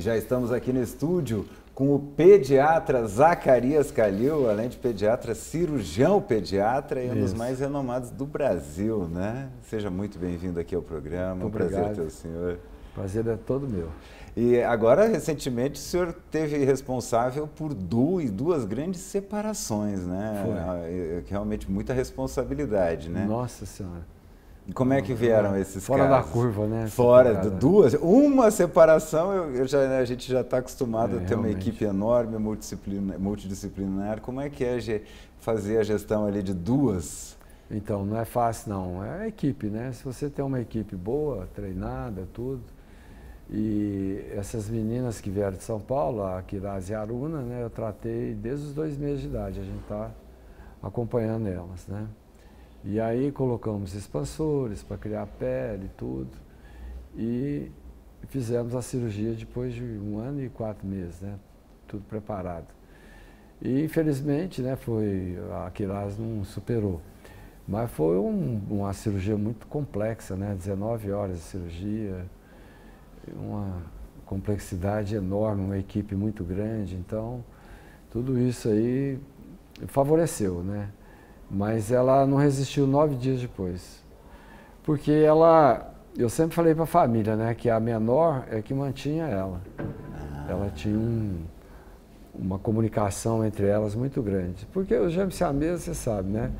já estamos aqui no estúdio com o pediatra Zacarias Calil, além de pediatra, cirurgião pediatra e um dos mais renomados do Brasil, né? Seja muito bem-vindo aqui ao programa, um prazer ter o senhor. Prazer é todo meu. E agora, recentemente, o senhor teve responsável por duas grandes separações, né? Foi. Realmente muita responsabilidade, né? Nossa Senhora. E como é que vieram esses Fora casos? da curva, né? Fora de duas. Uma separação, a gente já está acostumado a ter realmente uma equipe enorme, multidisciplinar. Como é que é fazer a gestão ali de duas? Então, não é fácil não. É a equipe, né? Se você tem uma equipe boa, treinada, tudo. E essas meninas que vieram de São Paulo, a Kiraz e a Aruna, né? Eu tratei desde os 2 meses de idade. A gente está acompanhando elas, né? E aí colocamos expansores para criar pele e tudo. E fizemos a cirurgia depois de 1 ano e 4 meses, né? Tudo preparado. E infelizmente, né, a Kiraz não superou. Mas foi uma cirurgia muito complexa, né? 19 horas de cirurgia, uma complexidade enorme, uma equipe muito grande. Então, tudo isso aí favoreceu, né? Mas ela não resistiu 9 dias depois. Porque eu sempre falei para a família, né, que a menor é que mantinha ela. Ela tinha uma comunicação entre elas muito grande. Porque os gêmeos siameses, você sabe, né?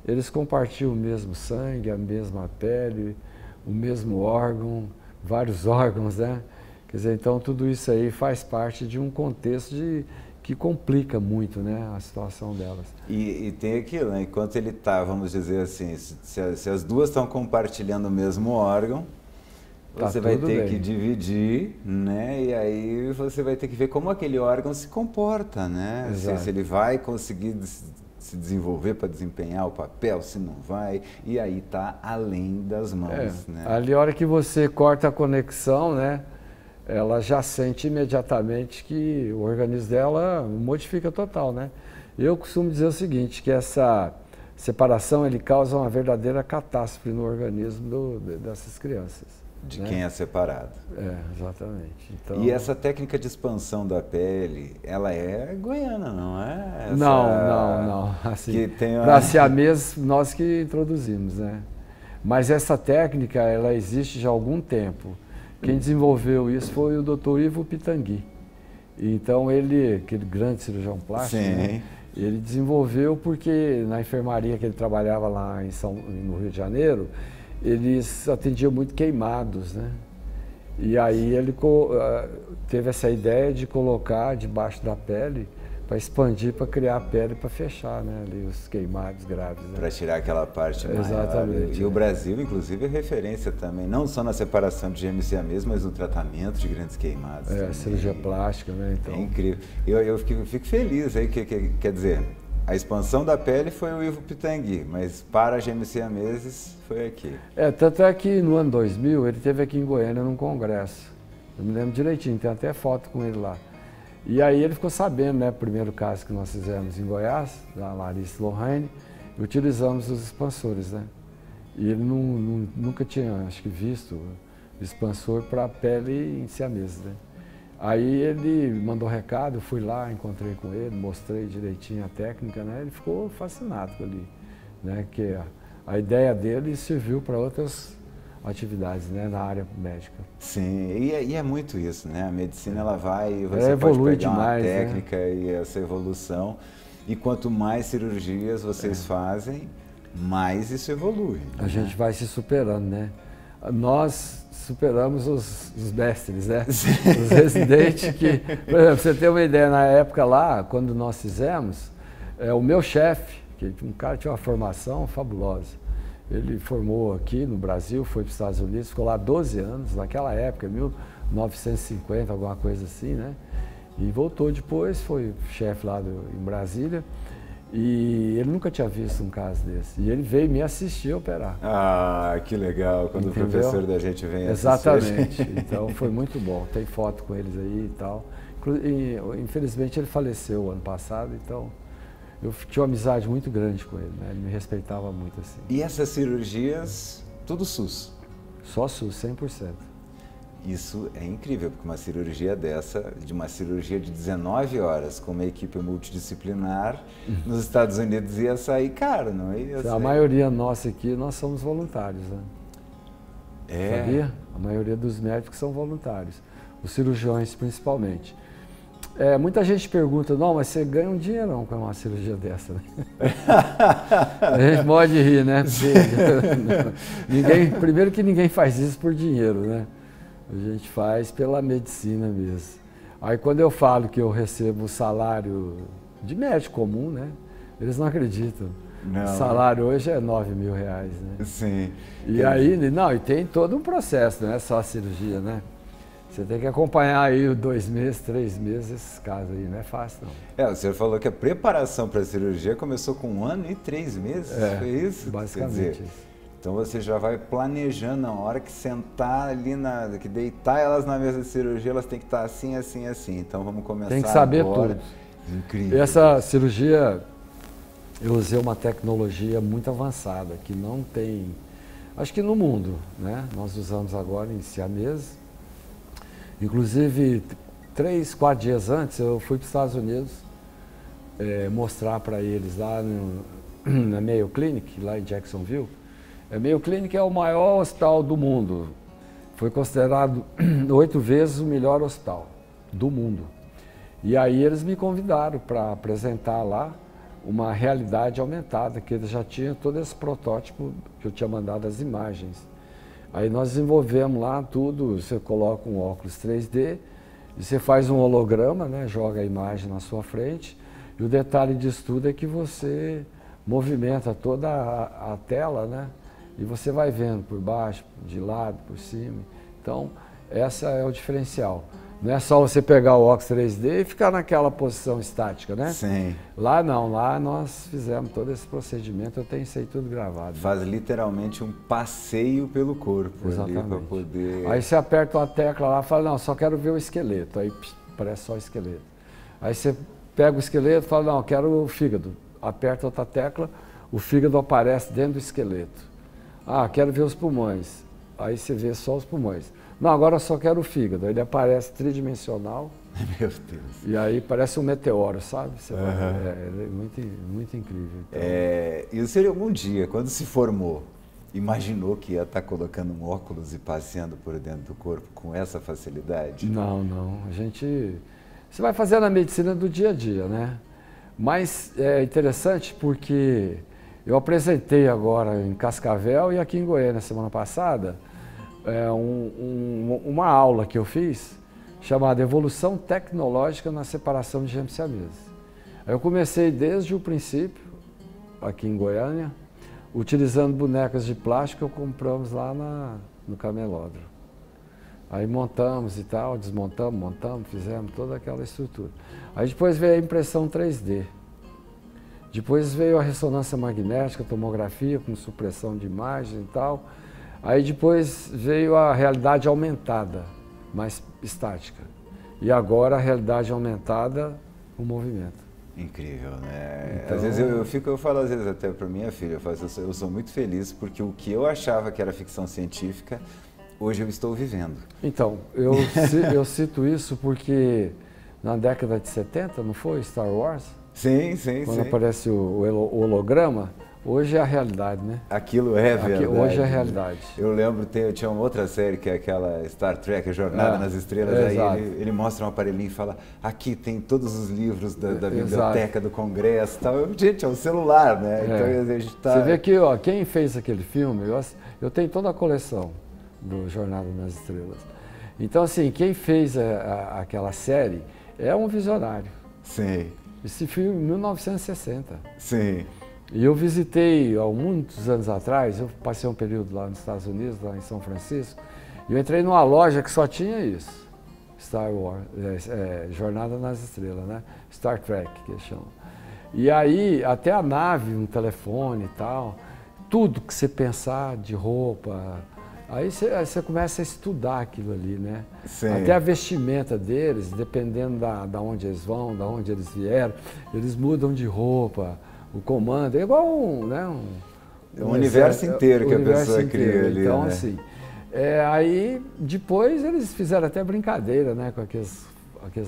Eles compartilham o mesmo sangue, a mesma pele, o mesmo órgão, vários órgãos, né? Quer dizer, então tudo isso aí faz parte de um contexto que complica muito, né, a situação delas. E tem aquilo, né? Enquanto ele está, vamos dizer assim, se as duas estão compartilhando o mesmo órgão, você vai ter que dividir, né? E aí você vai ter que ver como aquele órgão se comporta, né? Se ele vai conseguir se desenvolver para desempenhar o papel, se não vai, e aí está além das mãos, né? Ali a hora que você corta a conexão, né? Ela já sente imediatamente que o organismo dela modifica total, né? Eu costumo dizer o seguinte, que essa separação ele causa uma verdadeira catástrofe no organismo dessas crianças. De né? quem é separado. Exatamente. Então, e essa técnica de expansão da pele, ela é goiana, não é? Não. Assim, para siamês, nós que introduzimos, né? Mas essa técnica, ela existe já há algum tempo. Quem desenvolveu isso foi o Dr. Ivo Pitangui. Então aquele grande cirurgião plástico, né, ele desenvolveu porque na enfermaria que ele trabalhava lá no Rio de Janeiro, eles atendiam muito queimados, né? E aí ele teve essa ideia de colocar debaixo da pele para expandir, para criar a pele, para fechar, né, ali os queimados graves. Né? Para tirar aquela parte maior. Exatamente. E o Brasil, inclusive, é referência também, não só na separação de gêmeos siameses, mas no tratamento de grandes queimados. Cirurgia plástica, né? Então... É incrível. Eu fico feliz aí, quer dizer, a expansão da pele foi o Ivo Pitangui, mas para gêmeos siameses foi aqui. Tanto é que no ano 2000 ele esteve aqui em Goiânia num congresso. Eu me lembro direitinho, tem até foto com ele lá. E aí ele ficou sabendo, né, o primeiro caso que nós fizemos em Goiás, da Larissa Lohane, utilizamos os expansores, né? E ele nunca tinha, acho que, visto o expansor para pele em siamês, né? Aí ele mandou recado, eu fui lá, encontrei com ele, mostrei direitinho a técnica, né? Ele ficou fascinado com ali, né? Que a ideia dele serviu para outras atividades, né, na área médica. Sim, e é muito isso, né? A medicina ela vai e você pode pegar demais, uma técnica, né? E essa evolução. E quanto mais cirurgias vocês fazem, mais isso evolui. A gente vai se superando, né? Nós superamos os mestres, né? Os residentes que, por exemplo, você ter uma ideia, na época lá, quando nós fizemos, o meu chefe, que um cara tinha uma formação fabulosa. Ele formou aqui no Brasil, foi para os Estados Unidos, ficou lá 12 anos, naquela época, 1950, alguma coisa assim, né? E voltou depois, foi chefe lá em Brasília, e ele nunca tinha visto um caso desse. E ele veio me assistir a operar. Ah, que legal, quando o professor da gente vem assistir. Exatamente, então foi muito bom, tem foto com eles aí e tal. Infelizmente ele faleceu ano passado, então... Eu tinha uma amizade muito grande com ele, né? Ele me respeitava muito assim. E essas cirurgias, tudo SUS? Só SUS, 100%. Isso é incrível, porque uma cirurgia dessa, de uma cirurgia de 19 horas com uma equipe multidisciplinar, nos Estados Unidos ia sair caro, não ia sair? A maioria nossa aqui, nós somos voluntários, né? Sabia? A maioria dos médicos são voluntários, os cirurgiões principalmente. Muita gente pergunta, não, mas você ganha um dinheirão com uma cirurgia dessa, né? A gente pode rir, né? Primeiro que ninguém faz isso por dinheiro, né? A gente faz pela medicina mesmo. Aí quando eu falo que eu recebo o salário de médico comum, né? Eles não acreditam. Não. O salário hoje é R$9.000, né? Sim. E aí, e tem todo um processo, não é só a cirurgia, né? Você tem que acompanhar aí 2 meses, 3 meses, esses casos aí, não é fácil não. O senhor falou que a preparação para a cirurgia começou com 1 ano e 3 meses, foi isso? Basicamente isso. Então você já vai planejando na hora que sentar ali, que deitar elas na mesa de cirurgia, elas têm que estar assim, assim, assim. Então vamos começar agora. Tem que saber agora. tudo. Incrível. Essa cirurgia, eu usei uma tecnologia muito avançada, que não tem, acho que no mundo, né? Nós usamos agora em siamês. Inclusive, 3, 4 dias antes, eu fui para os Estados Unidos mostrar para eles lá na Mayo Clinic, lá em Jacksonville. A Mayo Clinic é o maior hospital do mundo. Foi considerado 8 vezes o melhor hospital do mundo. E aí eles me convidaram para apresentar lá uma realidade aumentada, que eles já tinham todo esse protótipo que eu tinha mandado as imagens. Aí nós desenvolvemos lá tudo, você coloca um óculos 3D e você faz um holograma, né, joga a imagem na sua frente. E o detalhe disso tudo é que você movimenta toda a tela, né? E você vai vendo por baixo, de lado, por cima. Então, essa é o diferencial. Não é só você pegar o óculos 3D e ficar naquela posição estática, né? Sim. Lá não, lá nós fizemos todo esse procedimento, eu tenho isso aí tudo gravado. Faz literalmente um passeio pelo corpo. Exatamente. Ali para poder... Aí você aperta uma tecla lá e fala, não, só quero ver o esqueleto. Aí parece só o esqueleto. Aí você pega o esqueleto e fala, não, quero o fígado. Aperta outra tecla, o fígado aparece dentro do esqueleto. Ah, quero ver os pulmões. Aí você vê só os pulmões. Não, agora eu só quero o fígado. Ele aparece tridimensional. Meu Deus. E aí parece um meteoro, sabe? É muito, muito incrível. Então... E o senhor algum dia, quando se formou, imaginou que ia estar colocando um óculos e passeando por dentro do corpo com essa facilidade? Não, não. Você vai fazendo a medicina do dia a dia, né? Mas é interessante porque eu apresentei agora em Cascavel e aqui em Goiânia, semana passada, uma aula que eu fiz chamada Evolução Tecnológica na Separação de Gêmeos siameses. Eu comecei desde o princípio, aqui em Goiânia, utilizando bonecas de plástico que compramos lá no camelódromo. Aí montamos e tal, desmontamos, montamos, fizemos toda aquela estrutura. Aí depois veio a impressão 3D. Depois veio a ressonância magnética, tomografia com supressão de imagem e tal. Aí depois veio a realidade aumentada, mais estática. E agora a realidade aumentada com movimento. Incrível, né? Então... Às vezes eu falo às vezes até para minha filha, eu sou muito feliz porque o que eu achava que era ficção científica, hoje eu estou vivendo. Então, eu cito isso porque na década de 70, não foi? Star Wars? Sim, sim, Quando aparece o holograma, hoje é a realidade, né? Aquilo é verdade. Hoje é a realidade. Eu lembro, tinha uma outra série que é aquela Star Trek, a Jornada nas Estrelas, aí ele mostra um aparelhinho e fala, aqui tem todos os livros da biblioteca do Congresso e tal. Gente, é um celular, né? Então a gente tá... Você vê que, ó, quem fez aquele filme, eu tenho toda a coleção do Jornada nas Estrelas. Então, assim, quem fez aquela série é um visionário. Sim. Esse filme em 1960. Sim. E eu visitei, há muitos anos atrás, eu passei um período lá nos Estados Unidos, lá em São Francisco, e eu entrei numa loja que só tinha isso. Star Wars, Jornada nas Estrelas, né? Star Trek, que eles chamam. E aí, até a nave, um telefone e tal, tudo que você pensar de roupa, aí você começa a estudar aquilo ali, né? Sim. Até a vestimenta deles, dependendo da onde eles vão, da onde eles vieram, eles mudam de roupa, o comando, é igual um universo inteiro que a pessoa cria ali, então, né? assim, Aí, depois, eles fizeram até brincadeira, né, com aqueles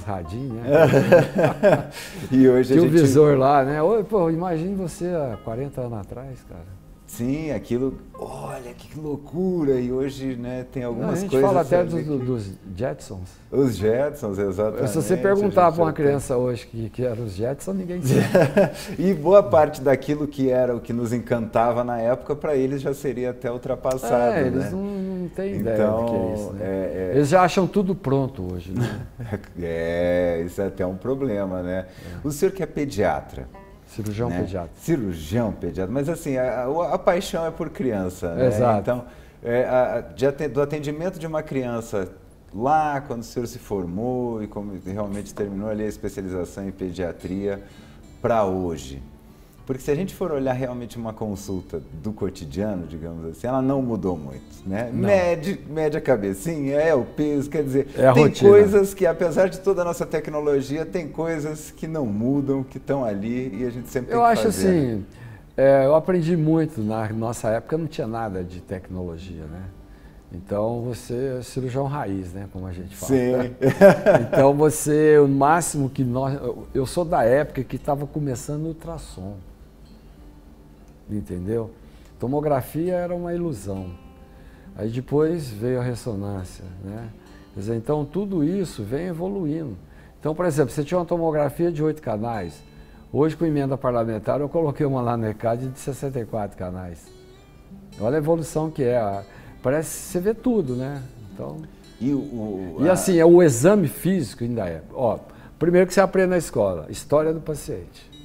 radinhos, né? E hoje tinha o visor lá, né? Pô, imagine você há 40 anos atrás, cara. Sim, aquilo, olha que loucura, e hoje, né, tem algumas coisas... A gente fala até dos Jetsons. Os Jetsons, exatamente. Se você perguntar para uma criança hoje que eram os Jetsons, ninguém sabe. E boa parte daquilo que era o que nos encantava na época, para eles já seria até ultrapassado, eles né? não têm ideia do que é isso, né? Eles já acham tudo pronto hoje, né? Isso é até um problema, né? O senhor que é pediatra... Cirurgião pediatra. Cirurgião pediatra, mas assim, a paixão é por criança, né? Exato. Então, do atendimento de uma criança lá, quando o senhor se formou e como realmente terminou ali a especialização em pediatria, para hoje. Porque se a gente for olhar realmente uma consulta do cotidiano, digamos assim, ela não mudou muito, né? Mede a cabecinha, o peso, quer dizer, tem rotina. Coisas que, apesar de toda a nossa tecnologia, tem coisas que não mudam, que estão ali e a gente sempre tem que fazer. Eu acho assim, eu aprendi muito, na nossa época não tinha nada de tecnologia, né? Então você é cirurgião raiz, né, como a gente fala. Sim. Então o máximo que eu sou da época que estava começando o ultrassom. Entendeu? Tomografia era uma ilusão. Aí depois veio a ressonância, né? Quer dizer, então tudo isso vem evoluindo. Então, por exemplo, você tinha uma tomografia de 8 canais. Hoje, com emenda parlamentar, eu coloquei uma lá no ECAD de 64 canais. Olha a evolução que é. Parece que você vê tudo, né? Então, e assim, o exame físico ainda é. Ó, primeiro que você aprende na escola, história do paciente.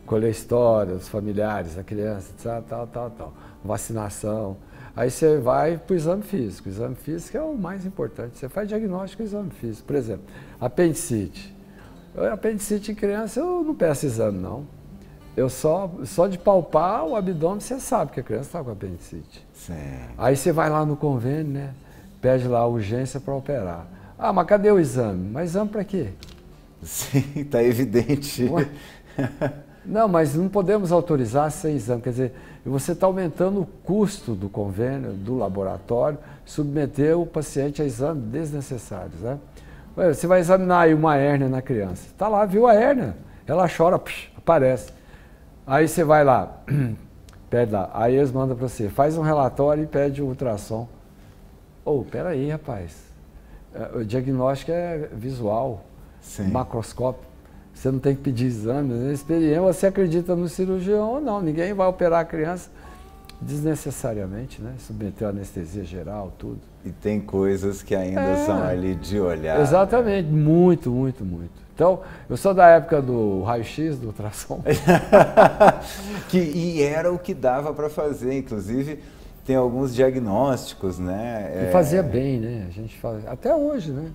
Colher história dos familiares, da criança, tal. Vacinação. Aí você vai para o exame físico. O exame físico é o mais importante. Você faz diagnóstico do exame físico. Por exemplo, apendicite. Apendicite em criança, eu não peço exame, não. Eu só de palpar o abdômen, você sabe que a criança está com apendicite. Sim. Aí você vai lá no convênio, né? Pede lá a urgência para operar. Ah, mas cadê o exame? Mas exame para quê? Sim, está evidente. Não, mas não podemos autorizar sem exame. Quer dizer, você está aumentando o custo do convênio, do laboratório, submeter o paciente a exames desnecessários, né? Você vai examinar aí uma hérnia na criança. Está lá, viu a hérnia? Ela chora, aparece. Aí você vai lá, pede lá, aí eles mandam para você, faz um relatório e pede um ultrassom. Peraí, rapaz, o diagnóstico é visual, macroscópio, você não tem que pedir exame, experiência, você acredita no cirurgião ou não, ninguém vai operar a criança desnecessariamente, né? Submeter a anestesia geral, tudo. E tem coisas que ainda são ali de olhar. Exatamente, né? Muito. Então, eu sou da época do raio-x, do ultrassom. E era o que dava para fazer, inclusive tem alguns diagnósticos, né? E fazia bem, né? A gente faz, até hoje, né?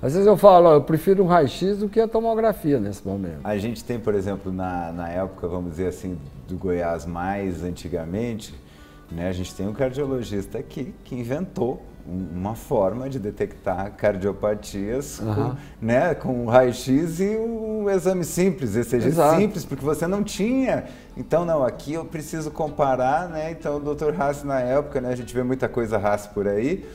Às vezes eu falo, eu prefiro um raio-x do que a tomografia nesse momento. A gente tem, por exemplo, na época, vamos dizer assim, do Goiás mais antigamente, né? A gente tem um cardiologista aqui que inventou uma forma de detectar cardiopatias com o raio-x e o exame simples, ECG simples, porque você não tinha. Então, não, aqui eu preciso comparar, né? Então, o Dr. Haas na época, né? A gente vê muita coisa Haas por aí,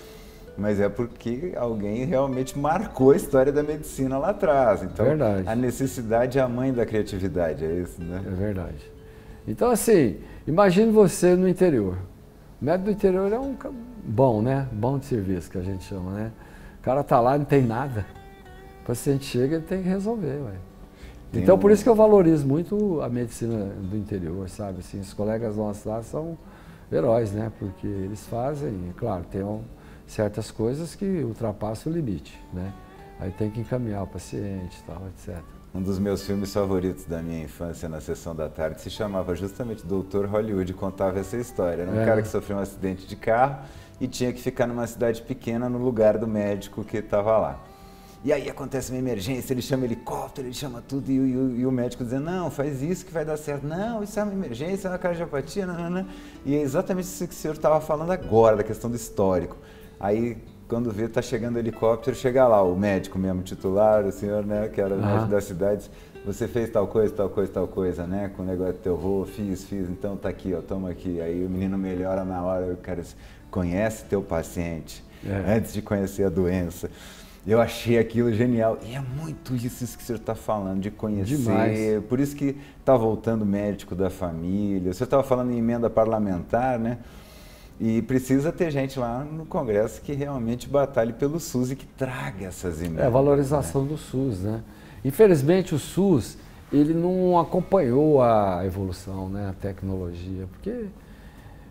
mas é porque alguém realmente marcou a história da medicina lá atrás. Então, a necessidade é a mãe da criatividade, é isso, né? É verdade. Então, assim, imagine você no interior. O médico do interior é um bom, né? Bom de serviço, que a gente chama, né? O cara tá lá, não tem nada. O paciente chega, ele tem que resolver, ué. Então, por isso que eu valorizo muito a medicina do interior, sabe? Assim, os colegas nossos lá são heróis, né? Porque eles fazem, claro, tem certas coisas que ultrapassam o limite, né? Aí tem que encaminhar o paciente e tal, etc. Um dos meus filmes favoritos da minha infância na sessão da tarde se chamava justamente Doutor Hollywood, contava essa história. Era um cara que sofreu um acidente de carro e tinha que ficar numa cidade pequena no lugar do médico que estava lá. E aí acontece uma emergência, ele chama helicóptero, ele chama tudo e o médico dizendo, não, faz isso que vai dar certo. Não, isso é uma emergência, é uma cardiopatia, não. E é exatamente isso que o senhor estava falando agora, da questão do histórico. Aí quando vê, tá chegando o helicóptero, chega lá o médico mesmo titular, o senhor, né, que era o médico da cidade, você fez tal coisa, né, com o negócio do teu avô, fiz, então tá aqui, ó, toma aqui. Aí o menino melhora na hora, o cara diz, conhece teu paciente antes de conhecer a doença. Eu achei aquilo genial. E é muito isso que o senhor está falando, de conhecer. Demais. Por isso que está voltando o médico da família. O senhor estava falando em emenda parlamentar, né? E precisa ter gente lá no Congresso que realmente batalhe pelo SUS e que traga essas emendas. É a valorização, né, do SUS, né? Infelizmente o SUS, ele não acompanhou a evolução, né, a tecnologia, porque,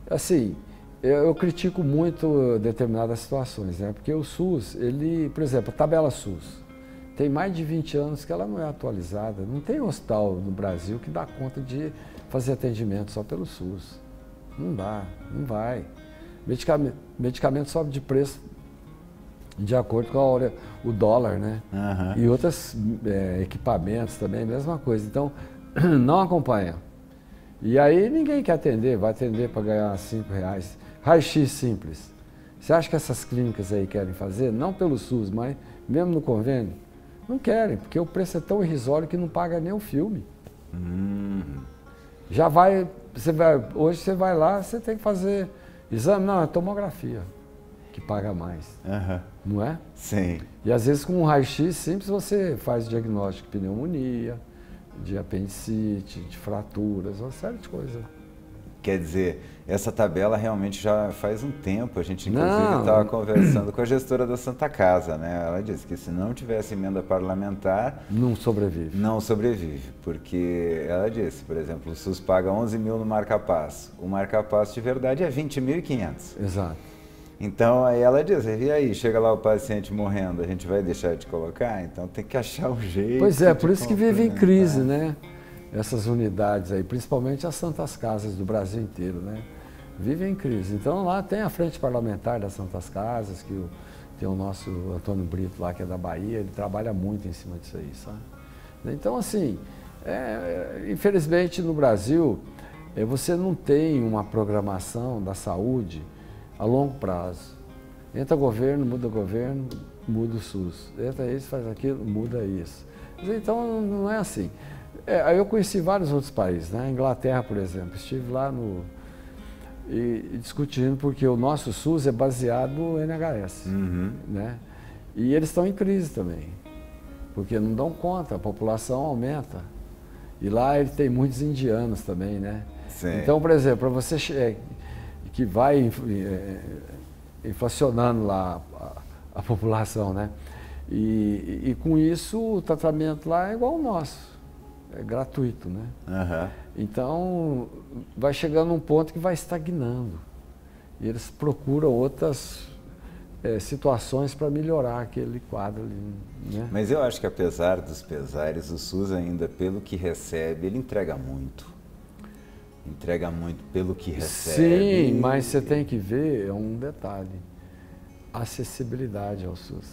assim, eu critico muito determinadas situações, né? Porque o SUS, ele, por exemplo, a tabela SUS, tem mais de 20 anos que ela não é atualizada. Não tem hospital no Brasil que dá conta de fazer atendimento só pelo SUS. Não dá, não vai. Medicamento sobe de preço de acordo com o dólar, né? E outros equipamentos também, mesma coisa. Então, não acompanha. E aí ninguém quer atender, vai atender para ganhar R$5. Raio-X simples. Você acha que essas clínicas aí querem fazer? Não pelo SUS, mas mesmo no convênio? Não querem, porque o preço é tão irrisório que não paga nem o filme. Já vai, hoje você vai lá, você tem que fazer exame, não, é tomografia, que paga mais. Não é? Sim. E às vezes com um raio-X simples você faz diagnóstico de pneumonia, de apendicite, de fraturas, uma série de coisas. Quer dizer, essa tabela realmente já faz um tempo, a gente inclusive estava conversando com a gestora da Santa Casa, né? Ela disse que se não tivesse emenda parlamentar... Não sobrevive. Não sobrevive, porque ela disse, por exemplo, o SUS paga 11 mil no marca-passo. O marca-passo de verdade é 20.500. Exato. Então, aí ela diz, e aí, chega lá o paciente morrendo, a gente vai deixar de colocar? Então tem que achar um jeito. Pois é, por isso que vive em crise, né? Essas unidades aí, principalmente as Santas Casas do Brasil inteiro, né? Vivem em crise. Então lá tem a frente parlamentar das Santas Casas, que tem o nosso Antônio Brito lá, que é da Bahia, ele trabalha muito em cima disso aí, sabe? Então, assim, infelizmente no Brasil, você não tem uma programação da saúde a longo prazo. Entra governo, muda o SUS. Entra isso, faz aquilo, muda isso. Então não é assim. Aí eu conheci vários outros países, né? Inglaterra, por exemplo, estive lá e discutindo porque o nosso SUS é baseado no NHS, né? E eles estão em crise também, porque não dão conta, a população aumenta. E lá ele tem muitos indianos também, né? Sim. Então, por exemplo, para você que vai inflacionando lá a população, né? E com isso o tratamento lá é igual ao nosso. É gratuito, né? Então, vai chegando um ponto que vai estagnando. E eles procuram outras situações para melhorar aquele quadro ali, né? Mas eu acho que apesar dos pesares, o SUS ainda, pelo que recebe, ele entrega muito. Entrega muito pelo que recebe. Sim, mas você tem que ver um detalhe. Acessibilidade ao SUS.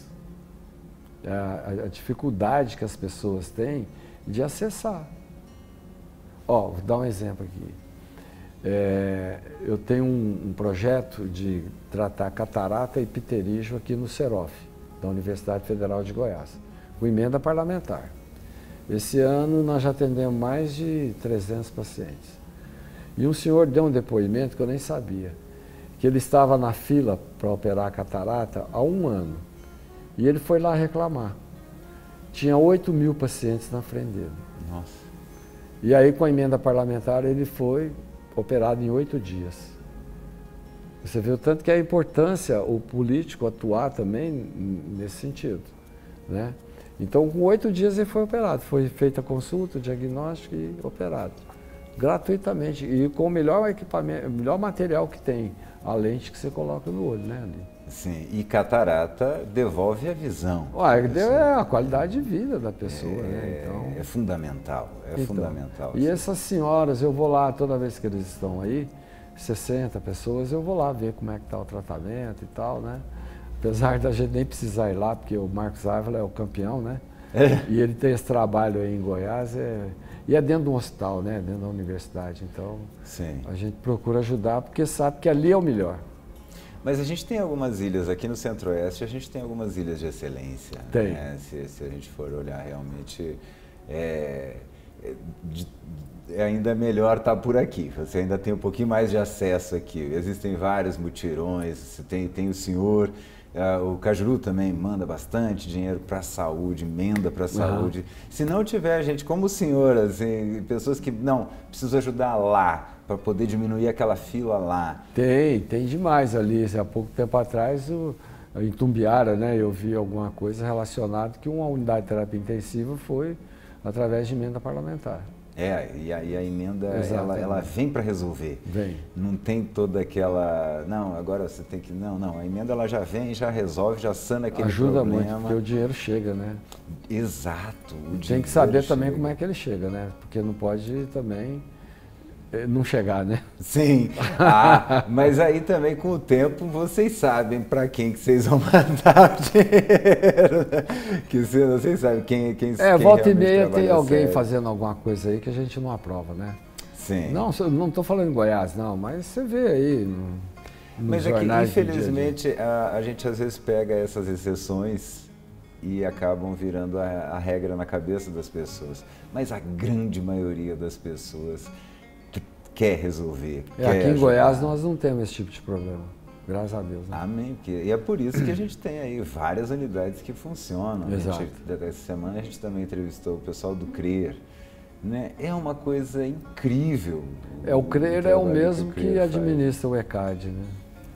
A dificuldade que as pessoas têm de acessar. Vou dar um exemplo aqui. Eu tenho um projeto de tratar catarata e pterígio aqui no CEROF, da Universidade Federal de Goiás, com emenda parlamentar. Esse ano nós já atendemos mais de 300 pacientes. E um senhor deu um depoimento que eu nem sabia, que ele estava na fila para operar a catarata há 1 ano. E ele foi lá reclamar. Tinha 8 mil pacientes na frente dele. Nossa. E aí, com a emenda parlamentar, ele foi operado em 8 dias. Você vê o tanto que é a importância o político atuar também nesse sentido, né? Então, com 8 dias ele foi operado. Foi feita a consulta, o diagnóstico e operado. Gratuitamente. E com o melhor equipamento, o melhor material que tem, a lente que você coloca no olho, né, ali. Sim, e catarata devolve a visão. É a qualidade de vida da pessoa, né? Então, é fundamental, fundamental. E essas senhoras, eu vou lá toda vez que eles estão aí, 60 pessoas, eu vou lá ver como é que está o tratamento e tal, né? Apesar da gente nem precisar ir lá, porque o Marcos Ávila é o campeão, né? E ele tem esse trabalho aí em Goiás, e é dentro de um hospital, né? Dentro da universidade, então sim, a gente procura ajudar, porque sabe que ali é o melhor. Mas a gente tem algumas ilhas, aqui no Centro-Oeste, a gente tem algumas ilhas de excelência. Tem. Né? Se a gente for olhar realmente, ainda melhor estar por aqui. Você ainda tem um pouquinho mais de acesso aqui. Existem vários mutirões, você tem o senhor... O Cajuru também manda bastante dinheiro para a saúde, emenda para a saúde. Se não tiver gente como o senhor, assim, pessoas que, não, preciso ajudar lá, para poder diminuir aquela fila lá. Tem demais ali. Há pouco tempo atrás, em Tumbiara, né, eu vi alguma coisa relacionada que uma unidade de terapia intensiva foi através de emenda parlamentar. E aí a emenda, ela vem para resolver. Vem. Não tem toda aquela... Não, agora você tem que... Não, a emenda ela já vem, já resolve, já sana aquele problema. Ajuda muito, porque o dinheiro chega, né? Exato. Tem que saber também como é que ele chega, né? Porque não pode também não chegar, né? Sim. Mas aí também com o tempo vocês sabem para quem que vocês vão mandar o dinheiro, né? Que vocês sabem quem volta e meia tem alguém sério. Fazendo alguma coisa aí que a gente não aprova, né? Sim. Não estou falando em Goiás, não, mas você vê aí mas é que, infelizmente, a gente às vezes pega essas exceções e acabam virando a regra na cabeça das pessoas. Mas a grande maioria das pessoas quer resolver. Aqui em Goiás nós não temos esse tipo de problema, graças a Deus. Né? Amém. E é por isso que a gente tem aí várias unidades que funcionam. Exato. Essa semana a gente também entrevistou o pessoal do CRER. Né? É uma coisa incrível. O CRER é o mesmo que administra o ECAD. Né?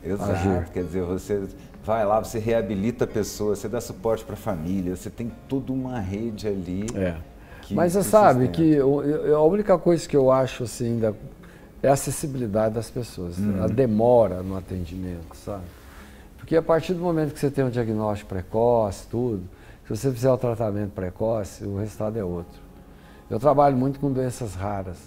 Exato. Quer dizer, você vai lá, você reabilita a pessoa, você dá suporte para a família, você tem toda uma rede ali. Mas você sabe que a única coisa que eu acho assim é a acessibilidade das pessoas, a demora no atendimento, sabe? Porque a partir do momento que você tem um diagnóstico precoce, tudo, se você fizer o tratamento precoce, o resultado é outro. Eu trabalho muito com doenças raras,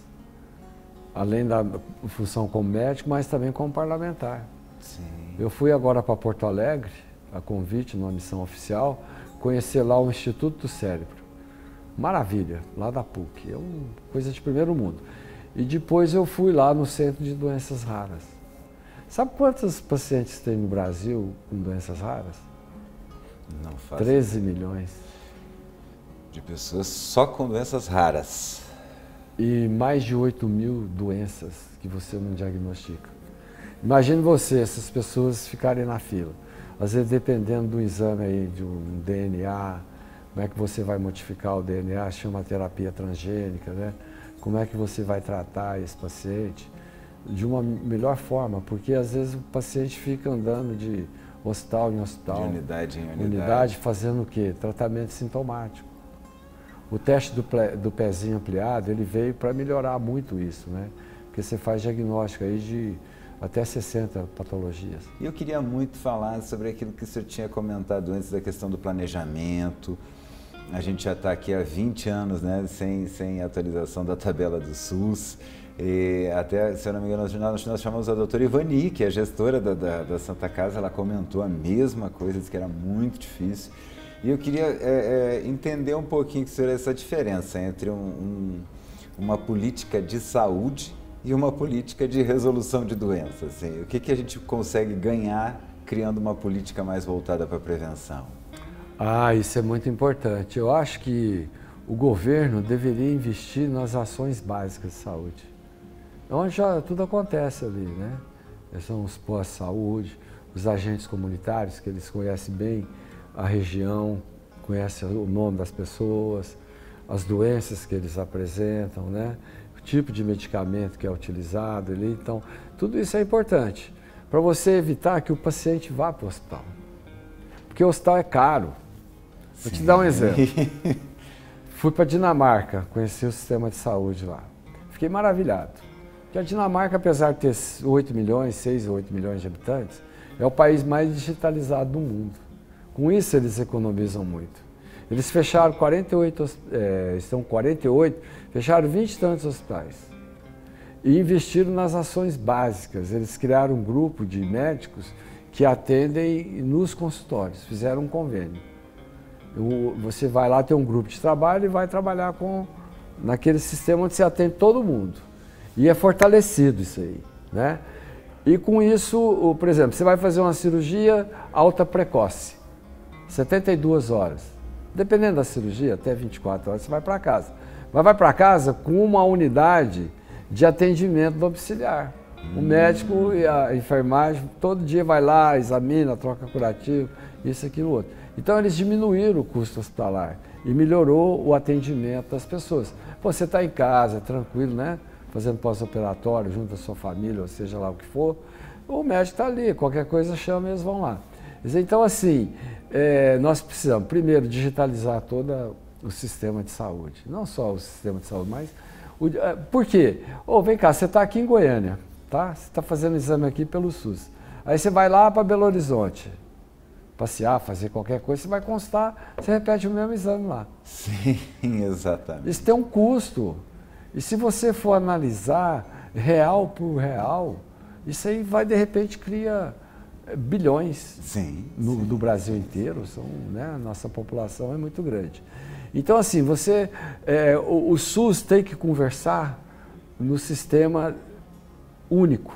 além da função como médico, mas também como parlamentar. Sim. Eu fui agora para Porto Alegre, a convite, numa missão oficial, conhecer lá o Instituto do Cérebro. Maravilha, lá da PUC, é uma coisa de primeiro mundo. E depois eu fui lá no Centro de Doenças Raras. Sabe quantos pacientes tem no Brasil com doenças raras? Não faço. 13 milhões. De pessoas só com doenças raras. E mais de 8 mil doenças que você não diagnostica. Imagine você, essas pessoas ficarem na fila. Às vezes dependendo do exame aí, de um DNA, como é que você vai modificar o DNA, chama terapia transgênica, né? Como é que você vai tratar esse paciente de uma melhor forma, porque às vezes o paciente fica andando de hospital em hospital, de unidade em unidade, fazendo o quê? Tratamento sintomático. O teste do pezinho ampliado, ele veio para melhorar muito isso, né? Porque você faz diagnóstico aí de até 60 patologias. E eu queria muito falar sobre aquilo que o senhor tinha comentado antes da questão do planejamento. A gente já está aqui há 20 anos, né, sem atualização da tabela do SUS. E até, se eu não me engano, nós chamamos a doutora Ivani, que é a gestora da Santa Casa, ela comentou a mesma coisa, disse que era muito difícil. E eu queria entender um pouquinho sobre essa diferença entre uma política de saúde e uma política de resolução de doenças. Assim. O que a gente consegue ganhar criando uma política mais voltada para a prevenção? Isso é muito importante. Eu acho que o governo deveria investir nas ações básicas de saúde. Onde já tudo acontece ali, né? São os pós-saúde, os agentes comunitários, que eles conhecem bem a região, conhecem o nome das pessoas, as doenças que eles apresentam, né? O tipo de medicamento que é utilizado ali. Então, tudo isso é importante para você evitar que o paciente vá para o hospital. Porque o hospital é caro. Vou te dar um exemplo. Fui para a Dinamarca, conheci o sistema de saúde lá. Fiquei maravilhado. Porque a Dinamarca, apesar de ter 6 ou 8 milhões de habitantes, é o país mais digitalizado do mundo. Com isso, eles economizam muito. Eles fecharam 48, fecharam 20 e tantos hospitais. E investiram nas ações básicas. Eles criaram um grupo de médicos que atendem nos consultórios, fizeram um convênio. Você vai lá, tem um grupo de trabalho e vai trabalhar naquele sistema onde você atende todo mundo. E é fortalecido isso aí, né? E com isso, por exemplo, você vai fazer uma cirurgia alta precoce, 72 horas. Dependendo da cirurgia, até 24 horas, você vai para casa. Mas vai para casa com uma unidade de atendimento domiciliar. O médico e a enfermagem todo dia vai lá, examina, troca curativo, isso, aquilo, outro. Então eles diminuíram o custo hospitalar e melhorou o atendimento das pessoas. Pô, você está em casa, tranquilo, né? Fazendo pós-operatório junto à sua família, ou seja lá o que for, o médico está ali, qualquer coisa chama, eles vão lá. Então, assim, nós precisamos, primeiro, digitalizar todo o sistema de saúde. Não só o sistema de saúde, mas... por quê? Vem cá, você está aqui em Goiânia, tá? Você está fazendo exame aqui pelo SUS. Aí você vai lá para Belo Horizonte, passear, fazer qualquer coisa, você vai constar, você repete o mesmo exame lá. Sim, exatamente. Isso tem um custo. E se você for analisar real por real, isso aí vai, de repente, cria bilhões do Brasil inteiro. Né? Nossa população é muito grande. Então, assim, o SUS tem que conversar no sistema único,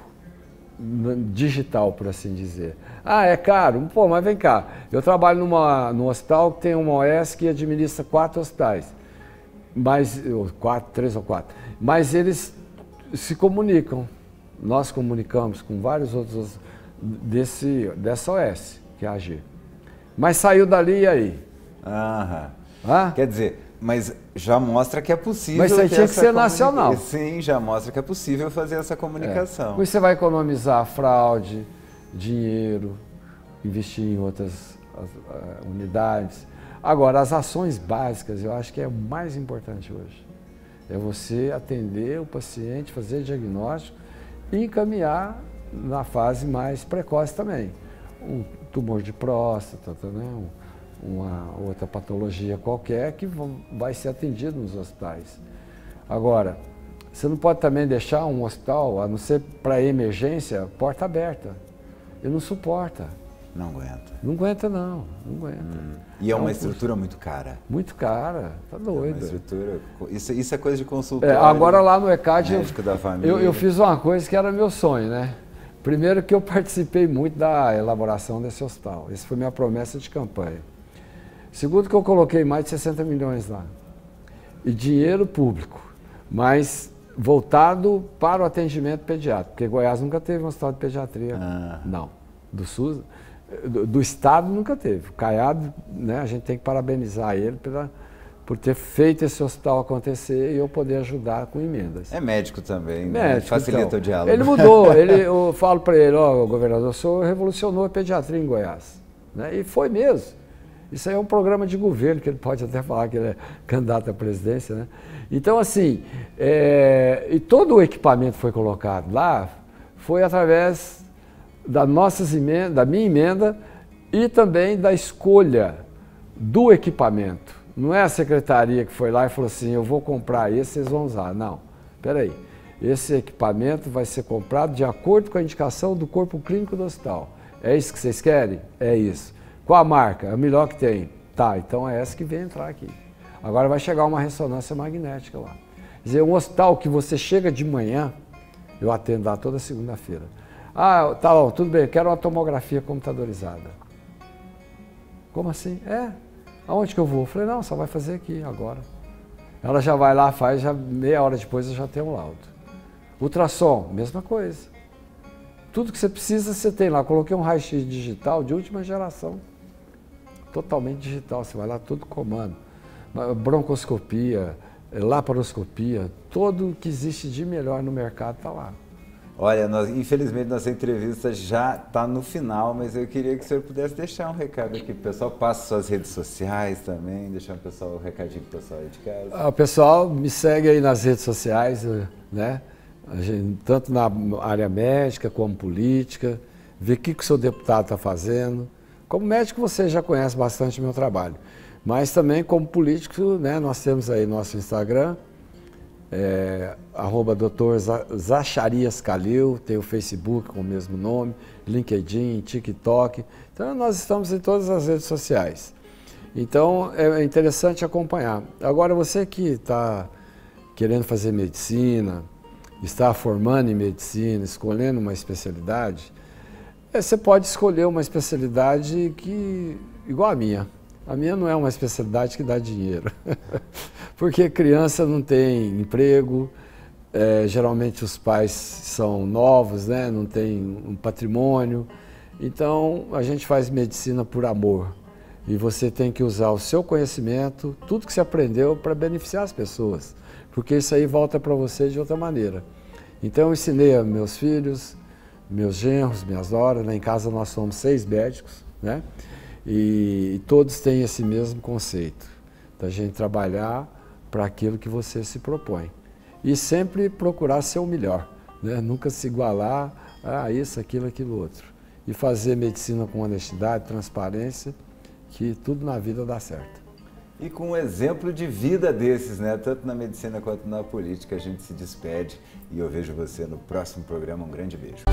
digital, por assim dizer. Ah, é caro? Pô, mas vem cá, eu trabalho num hospital que tem uma OS que administra 4 hospitais, mas, 3 ou 4, mas eles se comunicam. Nós comunicamos com vários outros dessa OS, que é a AG. Mas saiu dali e aí? Quer dizer, mas já mostra que é possível. Mas isso aí tinha que ser nacional. Sim, já mostra que é possível fazer essa comunicação. Você vai economizar fraude, dinheiro, investir em outras unidades. Agora, as ações básicas, eu acho que é o mais importante hoje. É você atender o paciente, fazer diagnóstico e encaminhar na fase mais precoce também. Um tumor de próstata, né? Uma outra patologia qualquer que vai ser atendido nos hospitais. Agora, você não pode também deixar um hospital, a não ser para emergência, porta aberta. Ele não suporta. Não aguenta. Não aguenta, não aguenta. E é uma estrutura muito cara. Muito cara, tá doido. É uma estrutura, isso é coisa de consultório. Agora lá no ECAD, eu fiz uma coisa que era meu sonho, né? Primeiro que eu participei muito da elaboração desse hospital. Essa foi minha promessa de campanha. Segundo que eu coloquei mais de 60 milhões lá. E dinheiro público, mas voltado para o atendimento pediátrico, porque Goiás nunca teve um hospital de pediatria, não. Do SUS, do Estado nunca teve. O Caiado, né, a gente tem que parabenizar ele por ter feito esse hospital acontecer e eu poder ajudar com emendas. É médico também, médico, facilita então, o diálogo. Ele mudou, eu falo para ele, governador, o senhor revolucionou a pediatria em Goiás. Né? E foi mesmo. Isso aí é um programa de governo, que ele pode até falar que ele é candidato à presidência, né? Então, assim, e todo o equipamento que foi colocado lá foi através da minha emenda e também da escolha do equipamento. Não é a secretaria que foi lá e falou assim, eu vou comprar esse, vocês vão usar. Não, peraí. Esse equipamento vai ser comprado de acordo com a indicação do corpo clínico do hospital. É isso que vocês querem? É isso. Qual a marca? É a melhor que tem. Tá, então é essa que vem entrar aqui. Agora vai chegar uma ressonância magnética lá. Quer dizer, um hospital que você chega de manhã, eu atendo lá toda segunda-feira. Ah, tá bom, tudo bem, eu quero uma tomografia computadorizada. Como assim? Aonde que eu vou? Eu falei, não, só vai fazer aqui agora. Ela já vai lá, faz, já meia hora depois eu já tenho um laudo. Ultrassom, mesma coisa. Tudo que você precisa, você tem lá. Coloquei um raio-x digital de última geração. Totalmente digital, você vai lá, tudo comando. Broncoscopia, laparoscopia, tudo que existe de melhor no mercado está lá. Olha, infelizmente nossa entrevista já está no final, mas eu queria que o senhor pudesse deixar um recado aqui para o pessoal. Passa suas redes sociais também, deixar um recadinho para o pessoal aí de casa. O pessoal me segue aí nas redes sociais, né? Tanto na área médica como política, ver o que o seu deputado está fazendo. Como médico você já conhece bastante o meu trabalho, mas também como político, né, nós temos aí nosso Instagram, @Dr. Zacharias Calil, tem o Facebook com o mesmo nome, LinkedIn, TikTok, então nós estamos em todas as redes sociais. Então é interessante acompanhar. Agora você que está querendo fazer medicina, está formando em medicina, escolhendo uma especialidade, você pode escolher uma especialidade igual a minha. A minha não é uma especialidade que dá dinheiro, porque criança não tem emprego, geralmente os pais são novos, né? Não tem um patrimônio, então a gente faz medicina por amor. E você tem que usar o seu conhecimento, tudo que você aprendeu para beneficiar as pessoas, porque isso aí volta para você de outra maneira. Então eu ensinei a meus filhos, meus genros, minhas noras, lá em casa nós somos 6 médicos, né? E todos têm esse mesmo conceito, da gente trabalhar para aquilo que você se propõe. E sempre procurar ser o melhor, né? Nunca se igualar a isso, aquilo, outro. E fazer medicina com honestidade, transparência, que tudo na vida dá certo. E com um exemplo de vida desses, né? Tanto na medicina quanto na política, a gente se despede e eu vejo você no próximo programa. Um grande beijo.